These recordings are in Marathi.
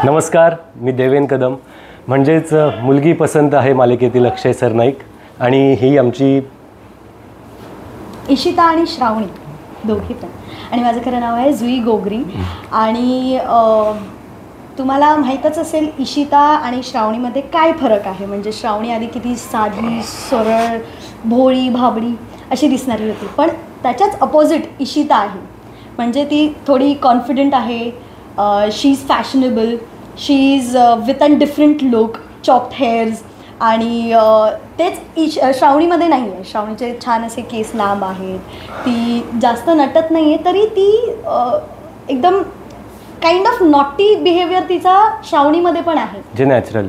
नमस्कार, मी देवेन कदम, म्हणजेच मुलगी पसंत आहे मालिकेतील अक्षय सरनाईक. आणि ही आमची इशिता आणि श्रावणी दोघी पण. आणि माझं खरं नाव आहे जुई गोगरी. आणि तुम्हाला माहीतच असेल इशिता आणि श्रावणीमध्ये काय फरक आहे. म्हणजे श्रावणी आधी किती साधी, सरळ, भोळी भाबडी अशी दिसणारी होती, पण त्याच्याच अपोजिट इशिता आहे. म्हणजे ती थोडी कॉन्फिडंट आहे, she is fashionable, she is with an different look, chopped hairs. आणि तेच श्रावणीमध्ये नाही आहे. श्रावणीचे छान असे केस लांब आहेत, ती जास्त नटत नाही आहे, तरी ती एकदम काइंड ऑफ नॉटी बिहेवियर तिचा श्रावणीमध्ये पण आहे, जे नॅचरल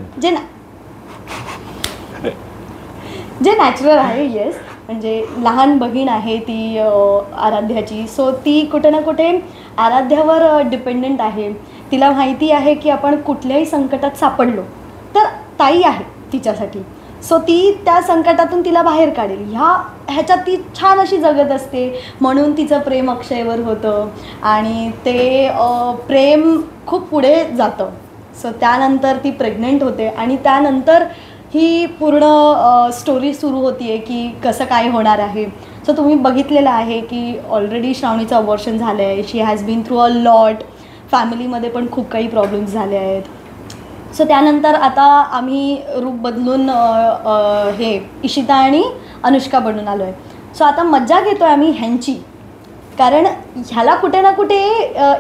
जे नॅचरल आहे. येस, म्हणजे लहान बहीण आहे ती आराध्याची, सो ती कुठे ना कुठे आराध्यावर डिपेंडंट आहे. तिला माहिती आहे की आपण कुठल्याही संकटात सापडलो तर ताई आहे तिच्यासाठी, सो ती त्या संकटातून तिला बाहेर काढेल ह्याच्यात ती छान अशी जगत असते. म्हणून तिचं प्रेम अक्षयवर होतं आणि ते प्रेम खूप पुढे जातं. सो त्यानंतर ती प्रेग्नंट होते आणि त्यानंतर ही पूर्ण स्टोरी सुरू होती आहे की कसं काय होणार आहे. सो तुम्ही बघितलेलं आहे की ऑलरेडी श्रावणीचं अबॉर्शन झालं आहे. She has been through a lot. फॅमिलीमध्ये पण खूप काही प्रॉब्लेम्स झाले आहेत. सो त्यानंतर आता आम्ही रूप बदलून हे इशिता आणि अनुष्का बनून आलो आहे. सो आता मज्जा घेतो आहे आम्ही ह्यांची, कारण ह्याला कुठे ना कुठे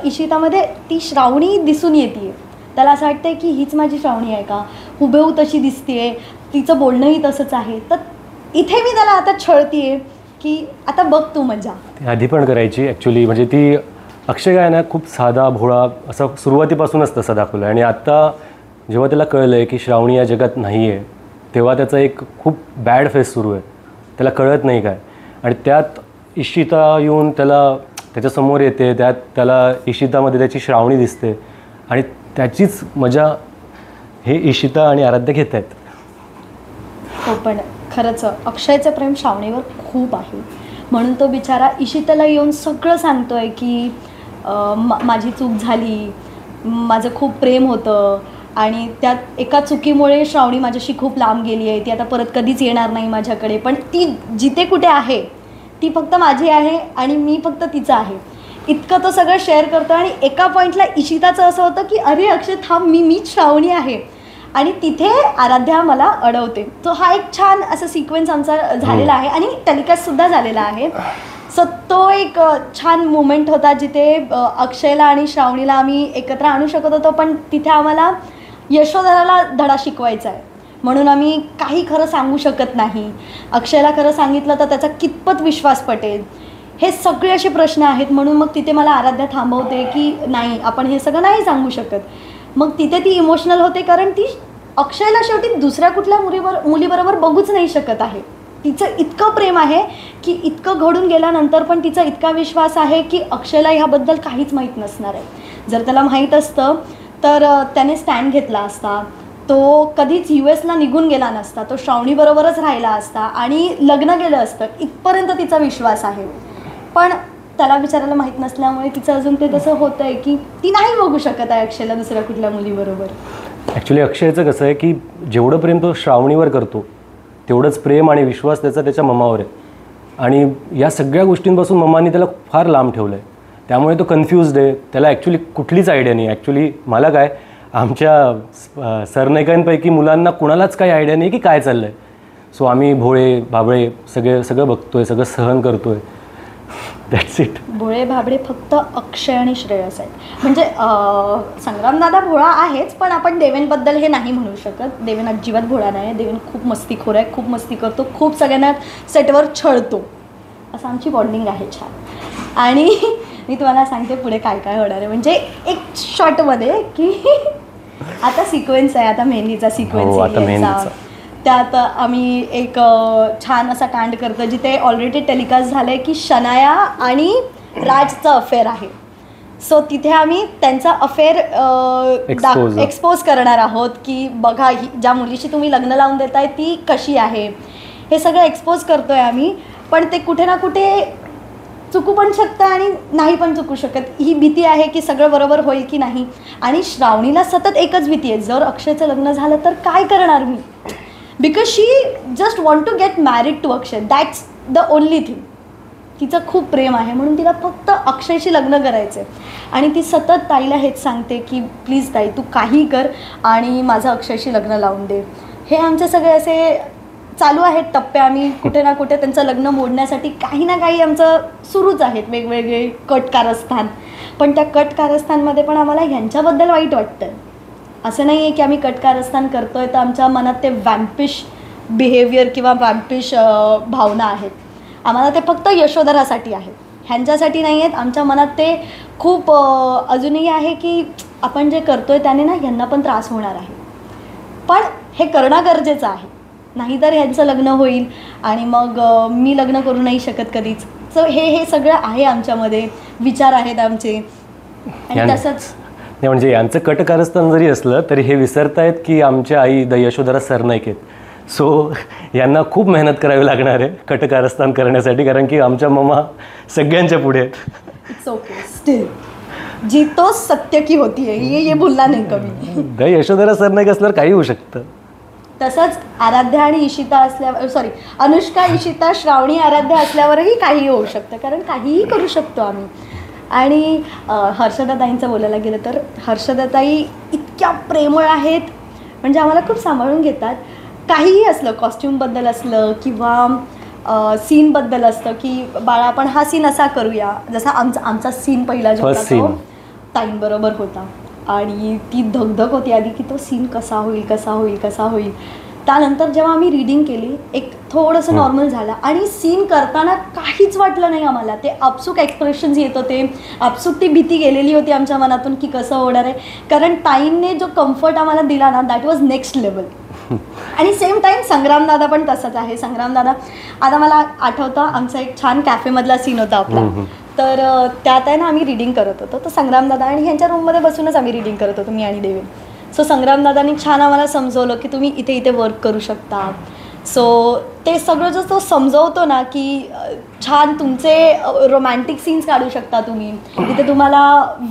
इशितामध्ये ती श्रावणी दिसून येते. त्याला असं वाटतं की हीच माझी श्रावणी आहे का, हुबेहू तशी दिसते, तिचं बोलणंही तसंच आहे. तर इथे मी त्याला आता छळते आहे की आता बघ तू मजा. ती आधी पण करायची ॲक्च्युली. म्हणजे ती अक्षय काय ना खूप साधा भोळा असं सुरुवातीपासूनच तसा दाखवलं आहे. आणि आत्ता जेव्हा त्याला कळलं आहे की श्रावणी या जगात नाही आहे, तेव्हा त्याचा एक खूप बॅड फेस सुरू आहे. त्याला कळत नाही काय, आणि त्यात इशिता येऊन त्याच्यासमोर येते. त्यात त्याला इशितामध्ये त्याची श्रावणी दिसते आणि त्याचीच मजा हे इशिता आणि आराध्या घेत आहेत. हो, पण खरंच अक्षयचं प्रेम श्रावणीवर खूप आहे. म्हणून तो बिचारा इशिताला येऊन सगळं सांगतो आहे की माझी चूक झाली, माझं खूप प्रेम होतं आणि त्यात एका चुकीमुळे श्रावणी माझ्याशी खूप लांब गेली आहे. ती आता परत कधीच येणार नाही माझ्याकडे, पण ती जिथे कुठे आहे ती फक्त माझी आहे आणि मी फक्त तिचं आहे, इतकं तो सगळं शेअर करतो. आणि एका पॉईंटला इशिताचं असं होतं की अरे अक्षय थांब, मीच श्रावणी आहे. आणि तिथे आराध्या मला अडवते. तो हा एक छान असा सिक्वेन्स आमचा झालेला आहे आणि टेलिकास्टसुद्धा झालेला आहे. सो तो एक छान मुमेंट होता जिथे अक्षयला आणि श्रावणीला आम्ही एकत्र आणू शकत होतो, पण तिथे आम्हाला यशोधराला धडा शिकवायचा आहे म्हणून आम्ही काही खरं सांगू शकत नाही. अक्षयला खरं सांगितलं तर त्याचा कितपत विश्वास पटेल, हे सगळे असे प्रश्न आहेत. म्हणून मग तिथे मला आराध्या थांबवते की नाही, आपण हे सगळं नाही सांगू शकत. मग तिथे ती इमोशनल होते, कारण ती अक्षयला शेवटी दुसऱ्या कुठल्या मुलीबरोबर बघूच नाही शकत आहे. तिचं इतकं प्रेम आहे की इतकं घडून गेल्यानंतर पण तिचा इतका विश्वास आहे की अक्षयला ह्याबद्दल काहीच माहीत नसणार आहे. जर त्याला माहीत असतं तर त्याने स्टँड घेतला असता, तो कधीच US ला निघून गेला नसता, तो श्रावणीबरोबरच राहिला असता आणि लग्न केलं असतं. इथपर्यंत तिचा विश्वास आहे. पण त्याला बिचारायला माहीत नसल्यामुळे तिचं अजून ते तसं होतं आहे की ती नाही बघू शकत आहे अक्षयला दुसऱ्या कुठल्या मुलीबरोबर. ॲक्च्युली अक्षयचं कसं आहे की जेवढं प्रेम तो श्रावणीवर करतो तेवढंच प्रेम आणि विश्वास त्याच्या ममावर आहे. आणि या सगळ्या गोष्टींपासून ममाने त्याला फार लांब ठेवलं आहे. त्यामुळे तो कन्फ्यूज्ड आहे. त्याला ॲक्च्युली कुठलीच आयडिया नाही. ॲक्च्युली मला काय, आमच्या सरनाईकांपैकी मुलांना कुणालाच काही आयडिया नाही की काय चाललं आहे. सो आम्ही भोळे भाबळे सगळं बघतो आहे, सगळं सहन करतो आहे. That's it. भोळे भाबडे फक्त अक्षय आणि श्रेयस आहेत. म्हणजे संग्रामदादा भोळा आहेच, पण आपण देवेनबद्दल हे नाही म्हणू शकत. देवेन अजिबात भोळा नाही. देवेन खूप मस्तीखोर आहे, खूप मस्ती करतो, खूप सगळ्यांना सेटवर छळतो. असं आमची बॉन्डिंग आहे छान. आणि मी तुम्हाला सांगते पुढे काय काय होणार आहे. म्हणजे एक शॉर्टमध्ये की आता सिक्वेन्स आहे, आता मेहंदीचा सिक्वेन्स आहे. त्यात आम्ही एक छान असा कांड करतो जिथे ऑलरेडी टेलिकास्ट झालं आहे की शनाया आणि राजचं अफेअर आहे. सो तिथे आम्ही त्यांचा अफेअर एक्सपोज करणार आहोत की बघा ज्या मुलीशी तुम्ही लग्न लावून देताय ती कशी आहे, हे सगळं एक्सपोज करतो आहे आम्ही. पण ते कुठे ना कुठे चुकू पण शकतं आणि नाही पण चुकू शकत. ही भीती आहे की सगळं बरोबर होईल की नाही. आणि श्रावणीला सतत एकच भीती आहे, जर अक्षयचं लग्न झालं तर काय करणार मी, because she just want to get married to Akshay. That's the only thing. तिचं खूप प्रेम आहे म्हणून तिला फक्त अक्षयशी लग्न करायचं आहे. आणि ती सतत ताईला हेच सांगते की प्लीज ताई तू काही कर आणि माझं अक्षयशी लग्न लावून दे. हे आमचे सगळे असे चालू आहेत टप्पे. आम्ही कुठे ना कुठे त्यांचं लग्न मोडण्यासाठी काही ना काही आमचं सुरूच आहेत, वेगवेगळे कट कारस्थान. पण त्या कट कारस्थानमध्ये पण आम्हाला ह्यांच्याबद्दल वाईट वाटतं. असं नाही आहे की आम्ही कट कारस्थान करतो आहे तर आमच्या मनात ते वॅम्पिश बिहेवियर किंवा वॅम्पिश भावना आहेत. आम्हाला ते फक्त यशोधरासाठी आहेत, ह्यांच्यासाठी नाही आहेत. आमच्या मनात ते खूप अजूनही आहे की आपण जे करतो आहे त्याने ना ह्यांना पण त्रास होणार आहे, पण हे करणं गरजेचं आहे. नाहीतर ह्यांचं लग्न होईल आणि मग मी लग्न करू नाही शकत कधीच. सो हे सगळं आहे आमच्यामध्ये, विचार आहेत आमचे. आणि तसंच नाही म्हणजे यांचं कटकारस्थान जरी असलं तरी हे विसरतायत की आमच्या आई द यशोधरा सरनाईक आहेत. सो यांना खूप मेहनत करावी लागणार आहे कटकारस्थान करण्यासाठी, कारण की आमच्या मम्मा सगळ्यांच्या पुढे आहेत. इट्स ओके, स्टील जी तो सत्य की होती है, ये भुलना नाही कमी. द यशोधरा सरनाईक असल्यावर काही होऊ शकतं. तसंच आराध्या आणि इशिता असल्यावर, सॉरी अनुष्का, इशिता, श्रावणी, आराध्या असल्यावरही काहीही होऊ शकतं, कारण काहीही करू शकतो आम्ही. आणि हर्षदाताईंचं बोलायला गेलं तर हर्षदाताई इतक्या प्रेमळ आहेत, म्हणजे आम्हाला खूप सांभाळून घेतात. काहीही असलं, कॉस्ट्युमबद्दल असलं किंवा सीनबद्दल असतं की बाळा आपण हा सीन असा करूया. जसा आमचा सीन पहिला जो होता तो ताईंबरोबर होता आणि ती धगधग होती आधी की तो सीन कसा होईल. त्यानंतर जेव्हा आम्ही रीडिंग केली एक थोडंसं नॉर्मल झालं आणि सीन करताना काहीच वाटलं नाही आम्हाला. ते आपसूक एक्सप्रेशन्स येत होते, आपसूक ती भीती गेलेली होती आमच्या मनातून की कसं होणार आहे. कारण ताईंने जो कम्फर्ट आम्हाला दिला ना, दॅट वॉज नेक्स्ट लेवल. आणि सेम टाईम संग्रामदादा पण तसंच आहे. संग्रामदादा, आता मला आठवतं आमचा एक छान कॅफेमधला सीन होता आपला, तर त्यात आहे ना आम्ही रीडिंग करत होतो. तर संग्रामदादा आणि ह्यांच्या रूममध्ये बसूनच आम्ही रीडिंग करत होतो, मी आणि देवेन. सो संग्रामदादांनी छान आम्हाला समजवलं की तुम्ही इथे वर्क करू शकता. सो ते सगळं जो तो समजवतो ना की छान तुमचे रोमॅन्टिक सीन्स काढू शकता तुम्ही, इथे तुम्हाला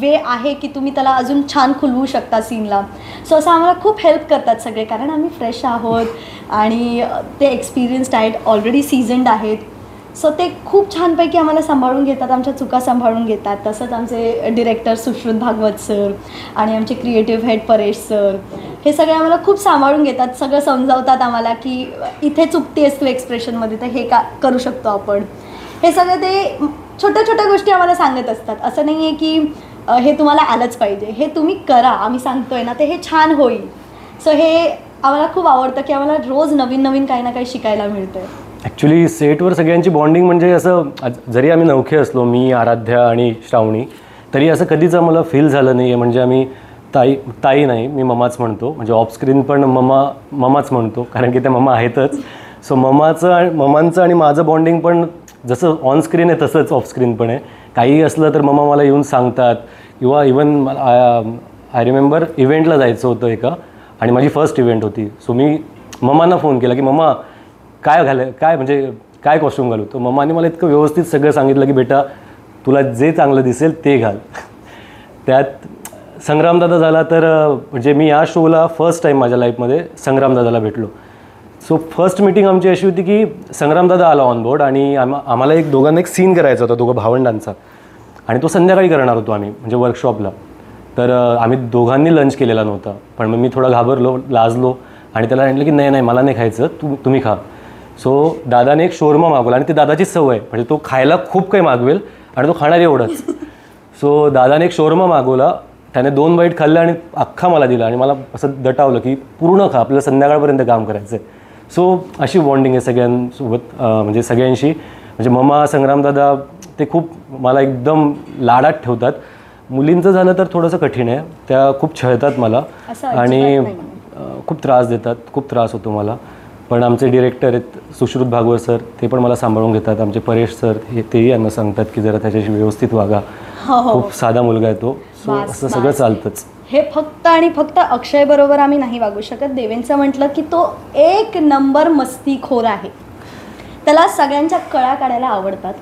वे आहे की तुम्ही त्याला अजून छान खुलवू शकता सीनला. सो असं आम्हाला खूप हेल्प करतात सगळे, कारण आम्ही फ्रेश आहोत आणि ते एक्सपिरियन्स्ड आहेत, ऑलरेडी सीझन्ड आहेत. सो ते खूप छानपैकी आम्हाला सांभाळून घेतात, आमच्या चुका सांभाळून घेतात. तसंच आमचे डिरेक्टर सुश्रुत भागवत सर आणि आमचे क्रिएटिव्ह हेड परेश सर, हे सगळे आम्हाला खूप सांभाळून घेतात. सगळं समजावतात आम्हाला की इथे चुकतेस तू एक्सप्रेशनमध्ये, तर हे का करू शकतो आपण. हे सगळं ते छोट्या छोट्या गोष्टी आम्हाला सांगत असतात. असं नाही आहे की हे तुम्हाला आलंच पाहिजे, हे तुम्ही करा, आम्ही सांगतोय ना ते हे छान होईल. सो हे आम्हाला खूप आवडतं की आम्हाला रोज नवीन नवीन काही ना काही शिकायला मिळतं. ॲक्च्युली सेटवर सगळ्यांची बॉन्डिंग म्हणजे असं, जरी आम्ही नवखे असलो, मी, आराध्या आणि श्रावणी, तरी असं कधीच आम्हाला फील झालं नाही आहे. म्हणजे आम्ही ताई नाही, मी ममाच म्हणतो. म्हणजे ऑफस्क्रीन पण ममाच म्हणतो, कारण की त्या ममा आहेतच. सो ममांचं आणि माझं बॉन्डिंग पण जसं ऑनस्क्रीन आहे तसंच ऑफस्क्रीन पण आहे. काहीही असलं तर ममा मला येऊन सांगतात. किंवा इवन मला आय रिमेंबर इव्हेंटला जायचं होतं एका, आणि माझी फर्स्ट इव्हेंट होती. सो मी ममांना फोन केला की मम्मा काय कॉस्ट्यूम घालू. तर मम्माने मला इतकं व्यवस्थित सगळं सांगितलं की बेटा तुला जे चांगलं दिसेल ते घाल. त्यात संग्रामदादा झाला, तर म्हणजे मी या शोला फर्स्ट टाईम माझ्या लाईफमध्ये संग्रामदादाला भेटलो. सो फर्स्ट मीटिंग आमची अशी होती की संग्रामदादा आला ऑन बोर्ड आणि आम्हाला दोघांना एक सीन करायचा होता, दोघं भावंडांचा, आणि तो संध्याकाळी करणार होतो आम्ही, म्हणजे वर्कशॉपला. तर आम्ही दोघांनी लंच केलेला नव्हता, पण मग मी थोडा घाबरलो, लाजलो आणि त्याला म्हटलं की नाही मला नाही खायचं, तुम्ही खा. सो दादाने एक शोरमा मागवला, आणि ती दादाची सवय, म्हणजे तो खायला खूप काही मागवेल आणि तो खाणार एवढंच. सो दादाने एक शोरमा मागवला, त्याने 2 बाईट खाल्लं आणि अख्खा मला दिला, आणि मला असं दटावलं की पूर्ण खा, आपल्याला संध्याकाळपर्यंत काम करायचं आहे. सो अशी बॉन्डिंग आहे सगळ्यांसोबत, म्हणजे सगळ्यांशी. म्हणजे ममा, संग्रामदादा ते खूप मला एकदम लाडात ठेवतात. मुलींचं झालं तर थोडंसं कठीण आहे, त्या खूप छळतात मला आणि खूप त्रास देतात, खूप त्रास होतो मला. पण आमचे डिरेक्टर आहेत सुश्रुत भागवत सर, ते पण मला सांभाळून घेतात. आमचे परेश सर तेही यांना सांगतात की जरा त्याच्याशी व्यवस्थित वागा, खूप साधा मुलगा आहे तो. सो असं सगळं चालतंच. हे फक्त आणि फक्त अक्षय बरोबर आम्ही नाही वागू शकत. देवेंचं म्हटलं की तो 1 नंबर मस्तीखोर आहे, त्याला सगळ्यांच्या कळा काढायला आवडतात.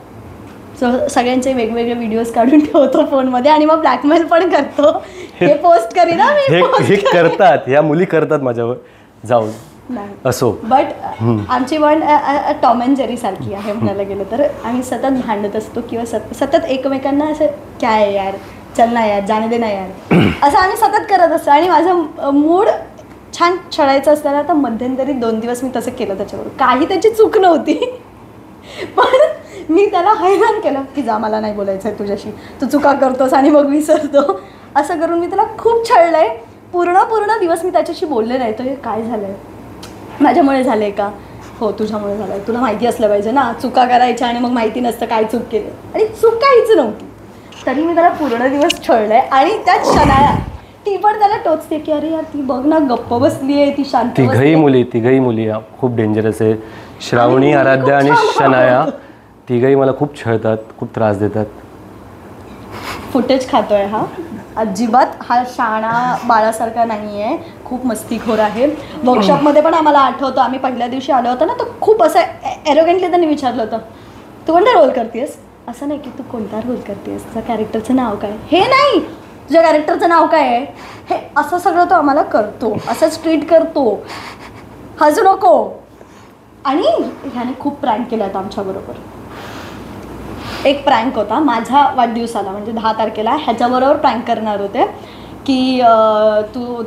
सो सगळ्यांचे वेगवेगळे व्हिडिओज काढून ठेवतो फोनमध्ये आणि मग ब्लॅकमेल पण करतो. हे पोस्ट करीना मी हे करतात, ह्या मुली करतात माझ्यावर जाऊन. असो, बट आमची वन टॉम अँड जेरी सारखी आहे म्हणायला गेलं तर. आम्ही सतत भांडत असतो किंवा सतत एकमेकांना असं काय आहे यार, चल ना यार, जाणे दे ना यार, असं आम्ही सतत करत असतो. आणि माझं मूड छान छळायचं असताना तर मध्यंतरी 2 दिवस मी तसं केलं त्याच्याबरोबर. काही त्याची चूक नव्हती, पण मी त्याला हैराण केलं की जा, मला नाही बोलायचं आहे तुझ्याशी, तू चुका करतोस आणि मग विसरतो. असं करून मी त्याला खूप छळलंय. पूर्ण दिवस मी त्याच्याशी बोलले नाही. तो हे काय झालं आहे, माझ्यामुळे झालं आहे का, हो तुझ्यामुळे झालं आहे, तुला माहिती असलं पाहिजे ना, चुका करायच्या आणि मग माहिती नसतं काय चूक केली, आणि चूक काहीच नव्हती. तरी मी त्याला पूर्ण दिवस छळलं आहे. आणि त्यात शनाया ती पण त्याला टोचते की अरे यार ती बघ ना गप्प बसली आहे, ती शांत. तिघही मुली खूप डेंजरस आहे. श्रावणी, आराध्या आणि शनाया तिघही मला खूप छळतात, खूप त्रास देतात. फुटेज खातोय हा, अजिबात हा शाणा बाळासारखा नाही आहे, खूप मस्तीखोर आहे. वर्कशॉपमध्ये पण आम्हाला आठवतं, आम्ही पहिल्या दिवशी आलो होतो ना, तो खूप असं एरोगेंटली त्यांनी विचारलं होतं तू कोणता रोल करतेस. असं नाही की तू कोणता रोल करतेस, तुझ्या कॅरेक्टरचं नाव काय, हे नाही, तुझ्या कॅरेक्टरचं नाव काय आहे, हे असं सगळं तो आम्हाला करतो, असंच ट्रीट करतो, हसू नको. आणि ह्याने खूप प्रँक केला होता आमच्याबरोबर. एक प्रँक होता माझा वाढदिवसाला, म्हणजे 10 तारखेला ह्याच्याबरोबर प्रँक करणार होते की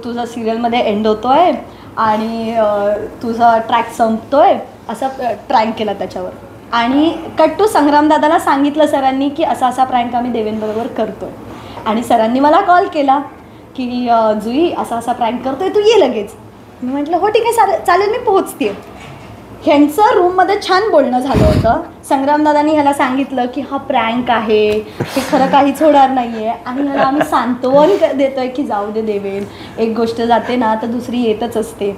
तुझा सिरियलमध्ये एंड होतो आहे आणि तुझा ट्रॅक संपतोय, असा प्रँक केला त्याच्यावर. आणि कट टू संग्रामदादाला सांगितलं सरांनी की असा असा प्रँक आम्ही देवेंबरोबर करतो आहे. आणि सरांनी मला कॉल केला की जुई असा असा प्रँक करतोय, तू ये लगेच. मी म्हटलं हो ठीक आहे चालेल, मी पोहोचते. ह्यांचं रूममध्ये छान बोलणं झालं होतं. संग्रामदादांनी ह्याला सांगितलं की हा प्रँक आहे, हे खरं काहीच होणार नाही आहे. आणि ह्याला आम्ही सांत्वन देतोय की जाऊ दे देवेन, एक गोष्ट जाते ना तर दुसरी येतच असते.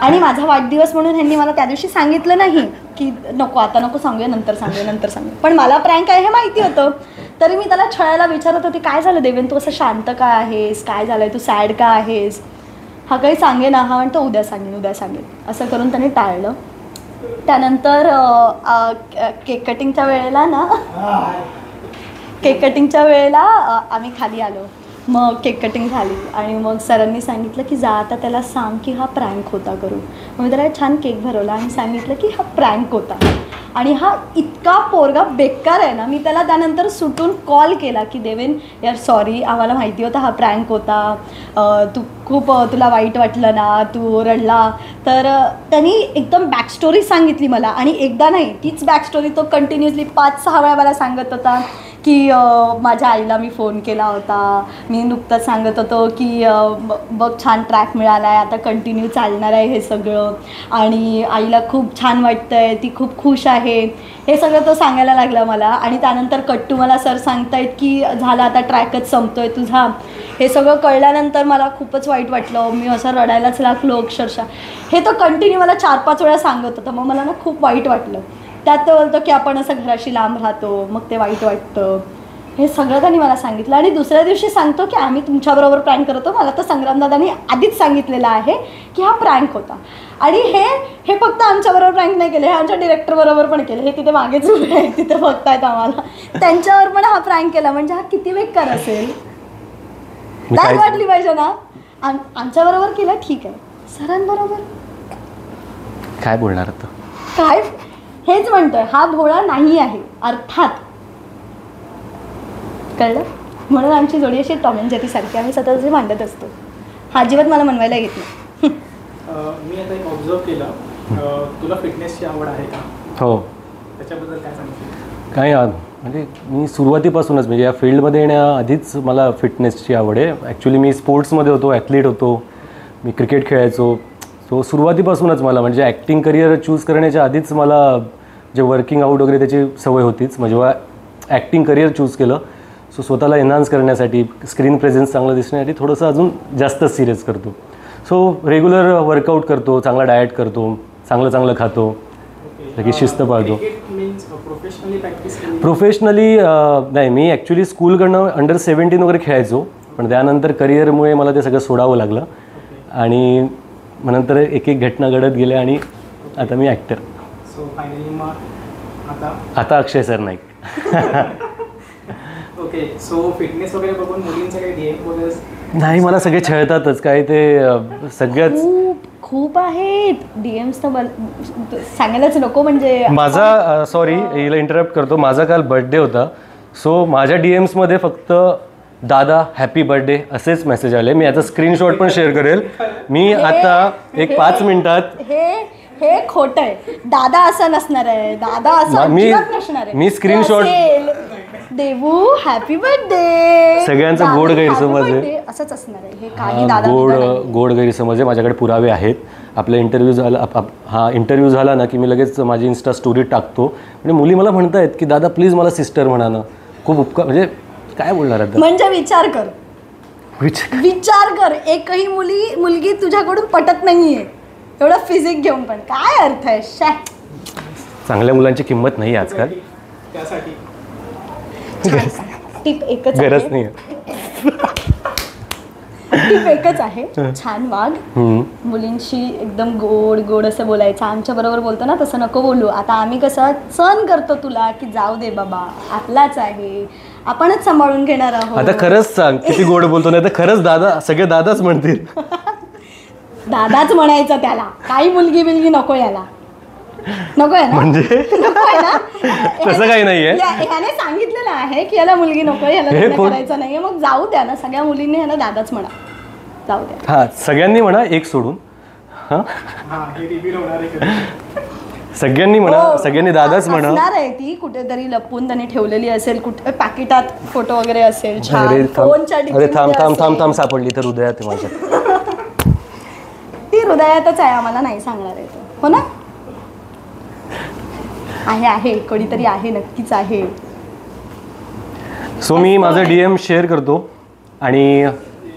आणि माझा वाढदिवस म्हणून ह्यांनी मला त्या दिवशी सांगितलं नाही की नको आता नको सांगूया, नंतर सांगूया. पण मला प्रँक आहे हे माहिती होतं. तरी मी त्याला छळायला विचारत होते काय झालं देवेन, तू असं शांत का आहेस, काय झालं आहे, तू सॅड का आहेस. हा काही सांगे ना, हा म्हणतो उद्या सांगेन. असं करून त्याने टाळलं. त्यानंतर केक कटिंगच्या वेळेला आम्ही खाली आलो. मग केक कटिंग झाली आणि मग सरांनी सांगितलं की जा आता त्याला सांग की हा प्रँक होता करून. मग मी त्याला छान केक भरवला आणि सांगितलं की हा प्रँक होता. आणि हा इतका पोरगा बेकार आहे ना, मी त्याला त्यानंतर सुटून कॉल केला की देवेन यार सॉरी, आम्हाला माहिती होता हा प्रँक होता, तू खूप तुला वाईट वाटलं ना, तू रडला. तर त्यांनी एकदम बॅकस्टोरी सांगितली मला. आणि एकदा नाही, तीच बॅकस्टोरी तो कंटिन्युअसली 5-6 वेळा मला सांगत होता की माझ्या आईला मी फोन केला होता, मी नुकतंच सांगत होतो की बघ छान ट्रॅक मिळाला आहे, आता कंटिन्यू चालणार आहे हे सगळं, आणि आईला खूप छान वाटतं आहे, ती खूप खुश आहे, हे सगळं तो सांगायला लागला मला. आणि त्यानंतर कट्टू मला सर सांगतायत की झाला आता ट्रॅकच संपतोय तुझा. हे सगळं कळल्यानंतर मला खूपच वाईट वाटलं, मी असं रडायलाच लागलो अक्षरशः. हे तो कंटिन्यू मला 4-5 वेळा सांगत होता. मग मला ना खूप वाईट वाटलं. त्यात तो बोलतो की आपण असं घराशी लांब राहतो, मग ते वाईट वाटतं. हे सगळं त्यांनी मला सांगितलं. आणि दुसऱ्या दिवशी सांगतो की आम्ही तुमच्याबरोबर प्रँक करतो. मला तर संग्रामदादांनी आधीच सांगितलेलं आहे की हा प्रँक होता. आणि हे फक्त आमच्याबरोबर प्रँक नाही केले, हे आमच्या डिरेक्टरबरोबर पण केले. हे तिथे मागेच उभे आहेत, तिथे बघतायत आम्हाला. त्यांच्यावर पण हा प्रँक केला. म्हणजे हा किती बेकार असेल, काय वाटली पाहिजे ना. आमच्याबरोबर केलं ठीक आहे, सरांबरोबर काय बोलणार आता, काय हेच म्हणतोय, हा भोळा नाही आहे अर्थात. कळलं. म्हणून आमची जोडी अशी टॉम अँड जेरी सारखी आहे, सतत जे मांडत असतो. हा अजिबात मला मनवायला येत नाही. मी आता एक ऑब्झर्व केलं, तुला फिटनेसची आवड आहे का? हो. त्याच्याबद्दल काय सांगितलं? काय म्हणजे मी सुरुवातीपासूनच, म्हणजे या फील्डमध्ये येण्याआधीच मला फिटनेसची आवड आहे. ॲक्च्युली मी स्पोर्ट्समध्ये होतो, ॲथलीट होतो, मी क्रिकेट खेळायचो. सो सुरुवातीपासूनच मला म्हणजे ॲक्टिंग करिअर चूज करण्याच्या आधीच मला जे वर्किंग आउट वगैरे त्याची सवय होतीच. म्हणजे जेव्हा ॲक्टिंग करिअर चूज केलं, सो स्वतःला एन्हान्स करण्यासाठी, स्क्रीन प्रेझेन्स चांगलं दिसण्यासाठी थोडंसं अजून जास्तच सिरियस करतो. सो रेग्युलर वर्कआउट करतो, चांगला डाएट करतो, चांगलं खातो, की शिस्त पाळतो. प्रोफेशनली नाही, मी ॲक्च्युली स्कूलकडनं अंडर 17 वगैरे खेळायचो, पण त्यानंतर करिअरमुळे मला ते सगळं सोडावं लागलं. आणि मग नंतर एक घटना घडत गेल्या आणि आता मी ॲक्टर. सो फायनली मग आता Akshay sir Naik. Okay, so fitness वगैरे बघून मुलींचे काही DM वगैरे? नाही, मला सगळे छळतातच काय ते सगळ्याच. खूप आहेत DMs तर सांगायलाच नको. म्हणजे माझा सॉरी हिला इंटरप्ट करतो, माझा काल बर्थडे होता. सो माझ्या DMsमध्ये फक्त दादा हॅपी बर्थडे असेच मेसेज आले. मी याचा स्क्रीनशॉट पण शेअर करेल. मी आता एक 5 मिनिटात हे खोटं आहे. दादा असं नसणार आहे, दादा असं अजिबात नसणार आहे. मी स्क्रीनशॉट देवू हॅपी बर्थडे, सगळ्यांचा गोड गैरसमज आहे. असंच असणार आहे. हे काही दादा गोड गैरसमज आहे. माझ्याकडे पुरावे आहेत. आपला इंटरव्ह्यू झाला, हा इंटरव्ह्यू झाला ना की मी लगेच माझी इन्स्टा स्टोरी टाकतो. म्हणजे मुली मला म्हणतायत की दादा प्लीज मला सिस्टर म्हणा ना. खूप उपकार, म्हणजे काय बोलणार आता. म्हणजे विचार कर, एकही मुलगी तुझ्याकडून पटत नाहीये एवढं फिजिक घेऊन, पण काय अर्थ आहे. चांगल्या मुलांची किंमत नाही आजकाल. त्यासाठी टिप एकच गरज आहे. नाही. टिप एकच आहे, छान वाग. मुलींशी एकदम गोड गोड असं बोलायचं. आमच्या बरोबर बोलतो ना तसं नको बोलू. आता आम्ही कसं सहन करतो तुला की जाऊ दे बाबा, आपलाच आहे, आपणच सांभाळून घेणार आहोत. आता खरंच सांग किती गोड बोलतो. नाही तर खरंच दादा, सगळे दादाच म्हणतील. दादाच म्हणायचं त्याला. काही मुलगी नको याला. नको आहे ना, म्हणजे नको आहे ना. तसं काही नाहीये. ह्याने सांगितलेलं आहे की याला मुलगी नको, याला लग्न करायचं नाहीये. मग जाऊ द्या ना, सगळ्या मुलींनी ह्याला दादाच म्हणा. जाऊ द्या. हा, सगळ्यांनी म्हणा, एक सोडून. हा, हे रिव्हील होणार आहे. सगळ्यांनी म्हणा, सगळ्यांनी दादाच म्हणा. असणार आहे ती कुठेतरी लपवून त्यांनी ठेवलेली असेल, कुठे पॅकेटात फोटो वगैरे असेल. अरे फोनच्या थांब सापडली तर हृदयात माझ्या. ती हृदयातच आहे, आम्हाला नाही सांगणार आहे तो. हो ना. आहे कोणीतरी आहे, नक्कीच आहे. सो मी माझं DM शेअर करतो आणि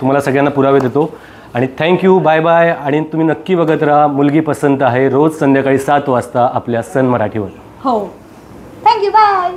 तुम्हाला सगळ्यांना पुरावे देतो. आणि थँक्यू, बाय बाय. आणि तुम्ही नक्की बघत राहा मुलगी पसंत आहे, रोज संध्याकाळी 7 वाजता आपल्या सन मराठीवर. हो, थँक्यू, बाय.